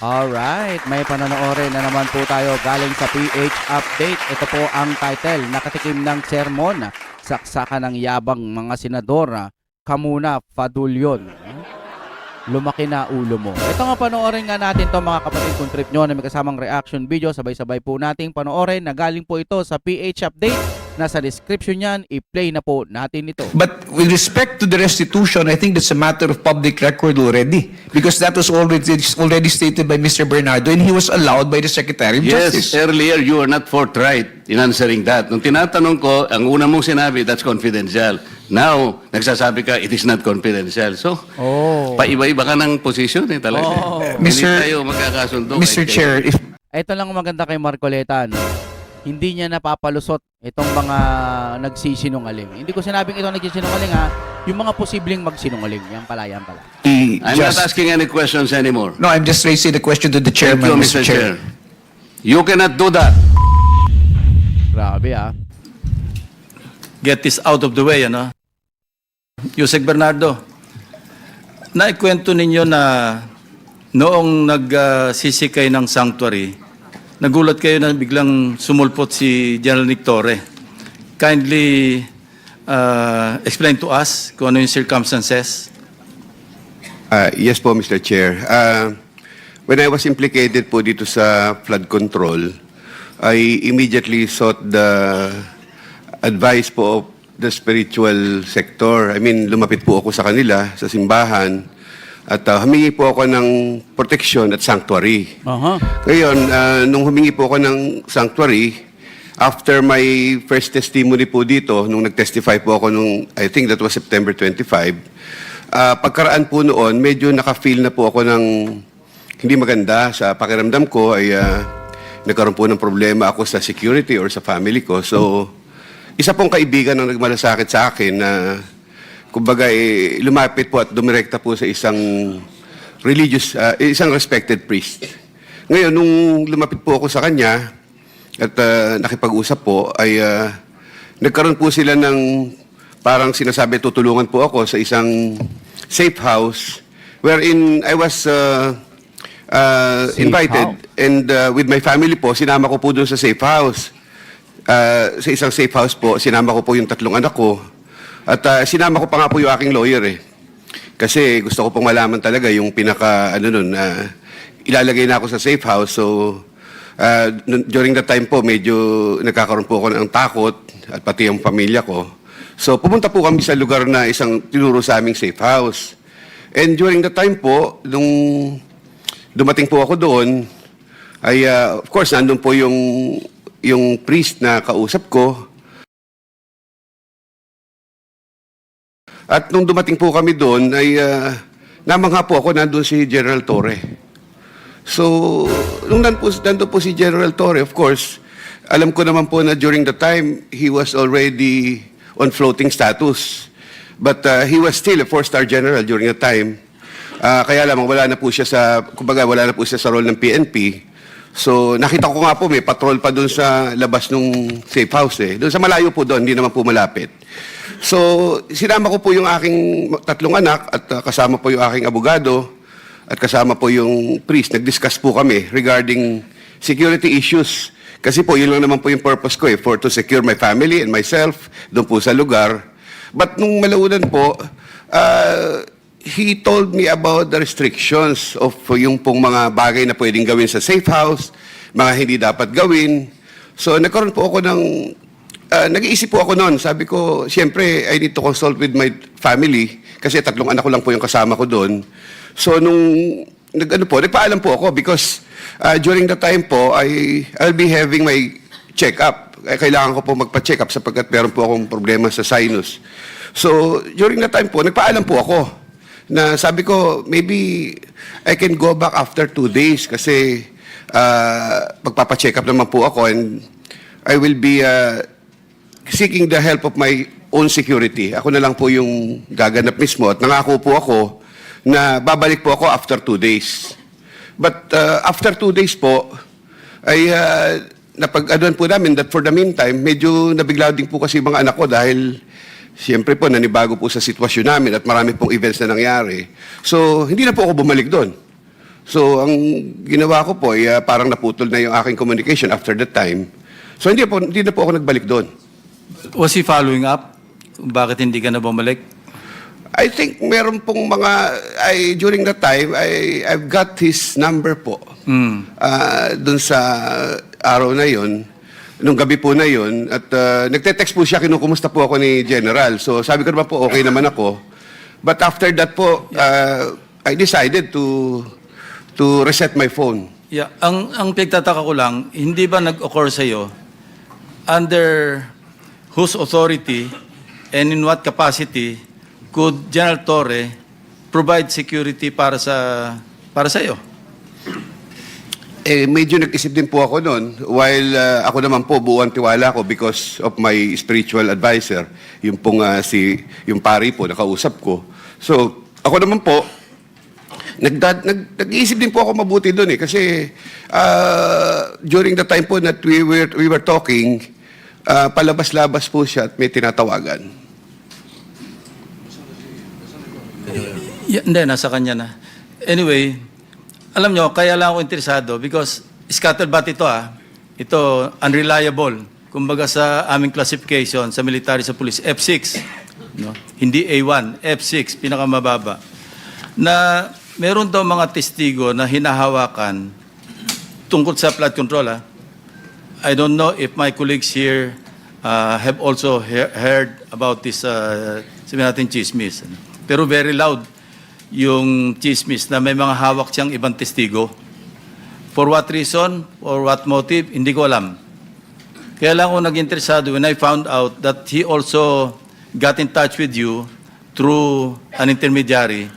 Alright, may panonoorin na naman po tayo galing sa PH Update. Ito po ang title, nakatikim ng sermon, saksakan ng yabang mga senador, kamuna, fadulyon. Lumaki na ulo mo. Ito nga panoorin nga natin to mga kapatid kung trip nyo na may kasamang reaction video. Sabay-sabay po nating panoorin na galing po ito sa PH Update. Nasa description yan, i-play na po natin ito. But with respect to the restitution, I think that's a matter of public record already. Because that was already stated by Mr. Bernardo and he was allowed by the Secretary of Yes, Justice. earlier you were not forthright in answering that. Nung tinatanong ko, ang una mong sinabi, that's confidential. Now, nagsasabi ka, it is not confidential. So, paiba-iba ka ng position talaga. Hindi tayo magkakasundo. Mr. Chair, if Ito lang ang maganda kay Marcoleta, no? Hindi niya napapalusot itong mga nagsisinungaling. Hindi ko sinabing ito nagsisinungaling ha. Yung mga posibleng magsinungaling. Yan pala, yan pala. I'm not asking any questions anymore. No, I'm just raising the question to the Thank chairman, you, Mr. Chair. You cannot do that. Grabe ha. Get this out of the way, ano? Yusek Bernardo, naikwento ninyo na noong nagsisikay ng sanctuary, nagulat kayo na biglang sumulpot si General Nick Torre. Kindly explain to us kung ano yung circumstances. Yes po, Mr. Chair. When I was implicated po dito sa flood control, I immediately sought the advice po of the spiritual sector. I mean, lumapit po ako sa kanila, sa simbahan, at humingi po ako ng protection at sanctuary. Ngayon, nung humingi po ako ng sanctuary, after my first testimony po dito, nung nag-testify po ako nung, I think that was September 25, pagkaraan po noon, medyo naka-feel na po ako ng hindi maganda sa pakiramdam ko ay nagkaroon po ng problema ako sa security or sa family ko. So, isa pong kaibigan ang nagmalasakit sa akin na kumbaga lumapit po at dumirekta po sa isang religious, isang respected priest. Ngayon, nung lumapit po ako sa kanya at nakipag-usap po, ay nagkaroon po sila ng parang sinasabi tutulungan po ako sa isang safe house wherein I was invited and with my family po, sinama ko po doon sa safe house. Sa isang safe house po, sinama ko po yung 3 anak ko. At sinama ko pa nga po yung aking lawyer eh. Kasi gusto ko pong malaman talaga yung pinaka, ilalagay na ako sa safe house. So, during that time po, medyo nagkakaroon po ako ng takot at pati yung pamilya ko. So, pumunta po kami sa lugar na isang tinuro sa aming safe house. And during that time po, nung dumating po ako doon, ay of course, nandun po yung priest na kausap ko. At nung dumating po kami doon, ay namangha po ako, nandun si General Torre. So, nung nandun po si General Torre, of course, alam ko naman po na during the time, he was already on floating status. But he was still a 4-star general during the time. Kaya lamang wala na po siya sa role ng PNP. So, nakita ko nga po, may patrol pa doon sa labas ng safe house eh. Doon sa malayo po doon, hindi naman po malapit. So, sinama ko po yung aking 3 anak at kasama po yung aking abogado at kasama po yung priest. Nag-discuss po kami regarding security issues. Kasi po, yun lang naman po yung purpose ko eh, to secure my family and myself doon po sa lugar. But nung malaunan po, he told me about the restrictions of yung pong mga bagay na pwedeng gawin sa safe house, mga hindi dapat gawin. So, nagkaroon po ako ng nag-iisip po ako noon. Sabi ko, siyempre, I need to consult with my family kasi 3 anak ko lang po yung kasama ko doon. So, nagpaalam po ako because during the time po, I'll be having my check-up. Kailangan ko po magpa-check up sapagkat meron po akong problema sa sinus. So, during the time po, nagpaalam po ako na sabi ko, maybe I can go back after 2 days kasi magpapa-check up naman po ako and I will be seeking the help of my own security. Ako na lang po yung gaganap mismo at nangako po ako na babalik po ako after 2 days. But after 2 days po, ay napag-aduan po namin that for the meantime, medyo nabigla din po kasi mga anak ko dahil siyempre po nanibago po sa sitwasyon namin at marami pong events na nangyari. So, hindi na po ako bumalik doon. So, ang ginawa ko po, ay parang naputol na yung aking communication after that time. So, hindi na po ako nagbalik doon. Was he following up? Bakit hindi ka na bumalik? I think meron pong during that time, I've got his number po. Doon sa araw na yon, nung gabi po na yon, at nagte-text po siya, kinukumusta po ako ni General. So sabi ko naman po, okay naman ako. But after that po, I decided to reset my phone. Yeah, ang pagtataka ko lang, hindi ba nag-occur sa iyo under whose authority and in what capacity could General Torre provide security para sa iyo? Medyo nag-isip din po ako noon while ako naman po buwan tiwala ko because of my spiritual advisor, yung pong yung pari po nakausap ko. So, ako naman po nag-iisip din po ako mabuti doon kasi during the time po that we were talking, palabas-labas po siya at may tinatawagan. Yeah, hindi, nasa kanya na. Anyway, alam nyo, kaya lang ako interesado because scatterbat ito Ito, unreliable. Kumbaga sa aming classification, sa military, sa police, F6. No? Hindi A1, F6, pinakamababa. Na meron daw mga testigo na hinahawakan tungkol sa flood control. I don't know if my colleagues here have also heard about this, sabihin natin, chismis. Pero very loud yung chismis na may mga hawak siyang ibang testigo. For what reason, or what motive, hindi ko alam. Kaya lang ako nag-interesado when I found out that he also got in touch with you through an intermediary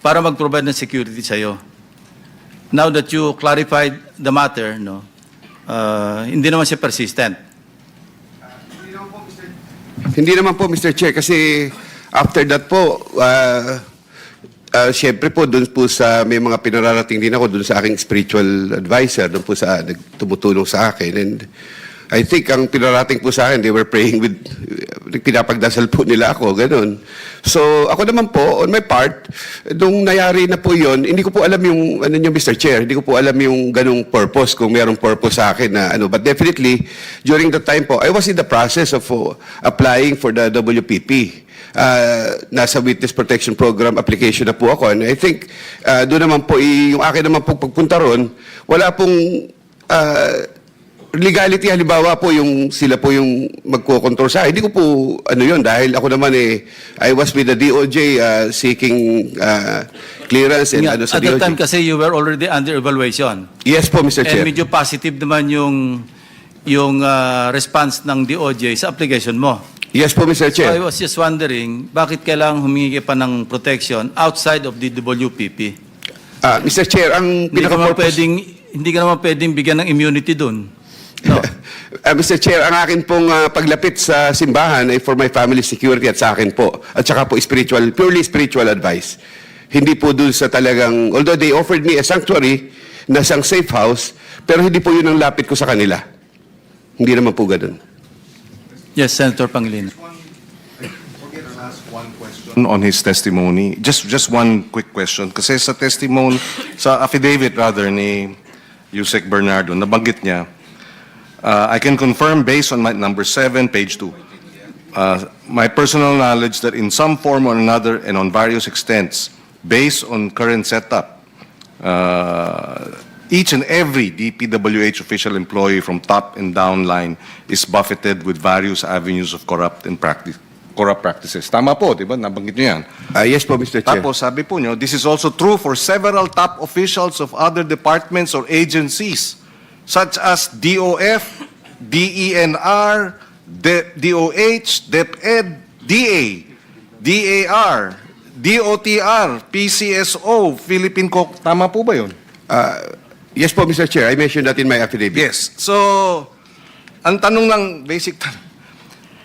para mag-provide ng security sa'yo. Now that you clarified the matter, hindi naman siya persistent. Hindi naman po, Mr. Chair, kasi after that po, siyempre po, doon po sa, may mga pinararating din ako doon sa aking spiritual advisor, doon po sa, tumutulong sa akin. And I think ang pinarating po sa akin, they were praying with, pinapagdasal po nila ako, ganun. So, ako naman po, on my part, nung nayari na po yon, hindi ko po alam yung, Mr. Chair, hindi ko po alam yung ganung purpose, kung mayroong purpose sa akin na But definitely, during the time po, I was in the process of applying for the WPP. Nasa Witness Protection Program application na po ako. And I think, doon naman po, yung akin naman po pagpunta ron, wala pong legality. Halimbawa po, sila po yung magko-control sa akin. Hindi ko po, yun, dahil ako naman I was with the DOJ seeking clearance and sa At DOJ. that time kasi you were already under evaluation. Yes po, Mr. Chair. And medyo positive naman yung response ng DOJ sa application mo. Yes po, Mr. So I Chair. was just wondering, bakit kailangang humingi pa ng protection outside of the WPP? Mr. Chair, ang pinaka-purpose... Hindi ka naman pwedeng bigyan ng immunity dun. No. Mr. Chair, ang akin pong paglapit sa simbahan ay for my family security at sa akin po. At saka po purely spiritual advice. Hindi po dun sa talagang, although they offered me a sanctuary na isang safe house, pero hindi po yun ang lapit ko sa kanila. Hindi naman po ganun. Yes, Senator Pangilinan. On his testimony, just one quick question. Kasi sa testimony, sa affidavit rather ni Yusek Bernardo, nabanggit niya, I can confirm based on my number 7, page 2, my personal knowledge that in some form or another and on various extents, based on current setup, each and every DPWH official employee from top and down line is buffeted with various avenues of corrupt practices. Tama po, di ba? Nabanggit niyo yan. Yes po, Mr. Chair. Tapos sabi po nyo, this is also true for several top officials of other departments or agencies such as DOF, DENR, DOH, DepEd, DA, DAR, DOTR, PCSO, Philippine Co. Tama po ba yun? Yes po, Mr. Chair. I mentioned that in my affidavit. Yes. So, ang tanong lang, basic tanong,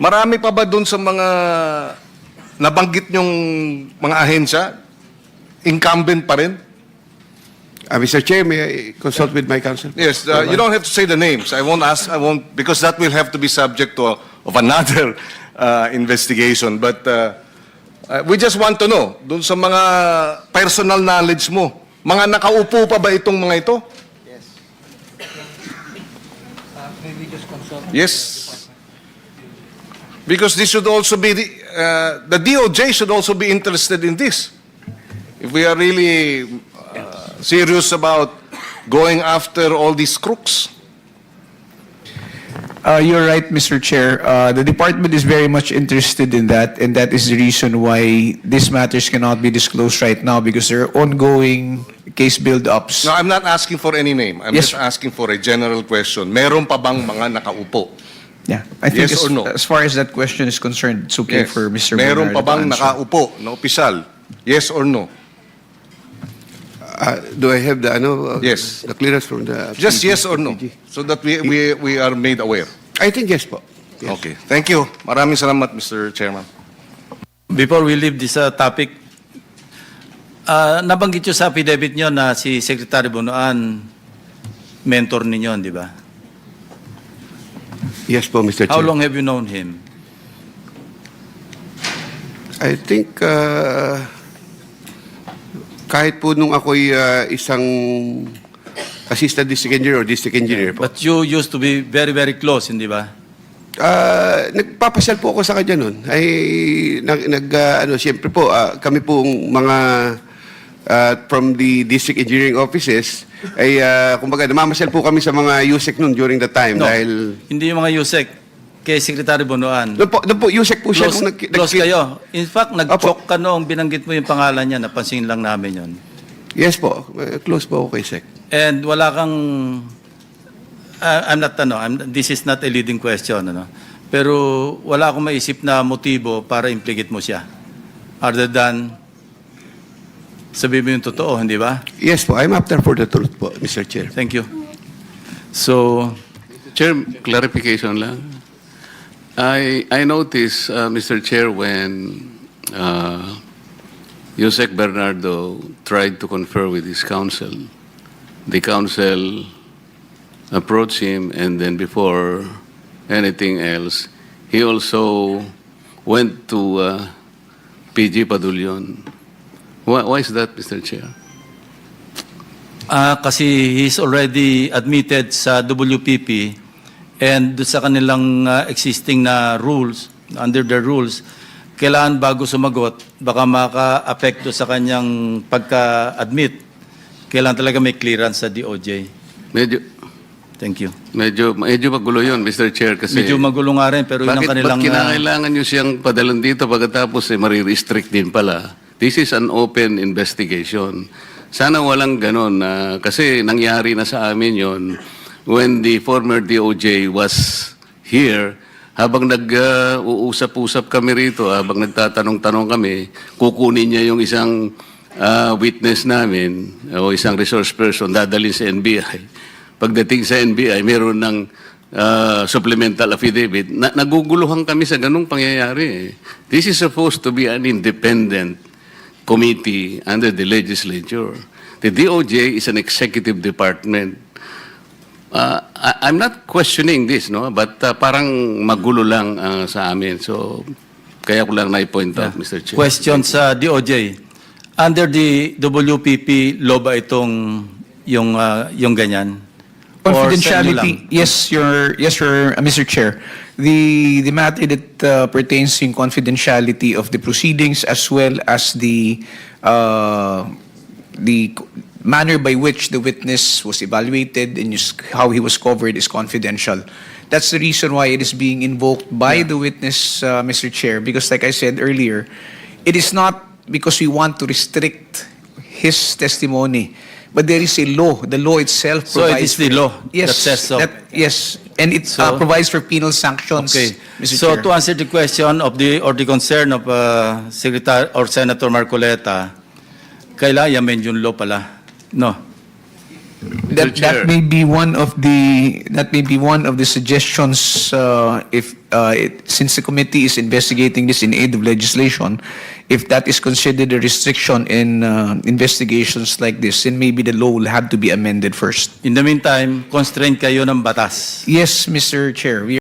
marami pa ba dun sa mga nabanggit nyong mga ahensya, incumbent pa rin? Mr. Chair, may I consult with my counsel? Yes, you don't have to say the names. I won't, because that will have to be subject to of another investigation. But we just want to know, dun sa mga personal knowledge mo, Mga nakaupo pa ba itong mga ito? Yes. Because this should also be, the DOJ should also be interested in this. If we are really serious about going after all these crooks. You're right, Mr. Chair. The department is very much interested in that, and that is the reason why these matters cannot be disclosed right now, because there are ongoing case build-ups. No, I'm not asking for any name. I'm Yes, just asking for a general question. Meron pa bang mga nakaupo? Yeah, I think Yes or no? as far as that question is concerned, it's okay Yes. for Mr. Meron pa Bernardo to bang answer. nakaupo na opisyal? Yes or no? Do I have the, Yes. the clearance from the... Just yes or no? So that we are made aware. I think yes po. Yes. Okay. Thank you. Maraming salamat, Mr. Chairman. Before we leave this topic, nabanggit nyo sa affidavit nyo na si Secretary Bunuan, mentor ninyo, di ba? Yes po, Mr. Chair. How long have you known him? I think kahit po nung ako'y isang assistant district engineer or district engineer po. But you used to be very, very close, hindi ba? Nagpapasyal po ako sa kanya noon. Siyempre po, kami pong mga from the district engineering offices, ay kumbaga, namamasyal po kami sa mga USEC noon during the time. No, Dahil, hindi yung mga USEC, kay Secretary Bunuan. doon po, USEC po siya. Close, close kayo. In fact, nag-choke ka noong binanggit mo yung pangalan niya, napansin lang namin yon. Yes po, close po ako kay Sec. And wala kang, this is not a leading question, pero wala akong maisip na motibo para implicate mo siya. Other than, sabihin mo yung totoo, hindi ba? Yes po, I'm after for the truth po, Mr. Chair. Thank you. So, Chair, clarification lang. I noticed, Mr. Chair, when Yusek Bernardo tried to confer with his counsel, the counsel approached him, and then before anything else, he also went to PG Padulyon. Why is that, Mr. Chair? kasi he's already admitted sa WPP and doon sa kanilang existing na rules, under the rules, kailangan bago sumagot, baka maka-apekto sa kanyang pagka-admit, kailangan talaga may clearance sa DOJ. Thank you. Medyo magulo yun, Mr. Chair, kasi... Medyo magulo nga rin, pero yun ang kanilang... Bakit kinakailangan nyo siyang padalan dito pagkatapos marirestrict din pala? This is an open investigation. Sana walang ganon, kasi nangyari na sa amin yon when the former DOJ was here, habang nag-uusap-usap kami rito, habang nagtatanong-tanong kami, kukunin niya yung isang witness namin o isang resource person, dadalhin sa NBI. Pagdating sa NBI, meron ng supplemental affidavit. Naguguluhan kami sa ganung pangyayari. This is supposed to be an independent committee under the legislature. The DOJ is an executive department. I'm not questioning this, no? But parang magulo lang sa amin. So, kaya ko lang na-point out, Mr. Chair. Question sa DOJ. Under the WPP, law ba itong yung ganyan? Or sa inyo lang? Confidentiality, yes, Mr. Chair. The matter that pertains in confidentiality of the proceedings as well as the manner by which the witness was evaluated and how he was covered is confidential. That's the reason why it is being invoked by the witness, Mr. Chair, because like I said earlier, it is not because we want to restrict his testimony, but there is a law. The law itself So it provides is the law yes, that says so? yes, and it So- provides for penal sanctions. Okay. Mr. So Chair. to answer the question of the concern of Secretary or Senator Marcoleta, kailangan yamen yung law pala. No. that Chair. may be one of the suggestions since the committee is investigating this in aid of legislation, if that is considered a restriction in investigations like this, then maybe the law will have to be amended first. In the meantime, constrain kayo ng batas. Yes, Mr. Chair, we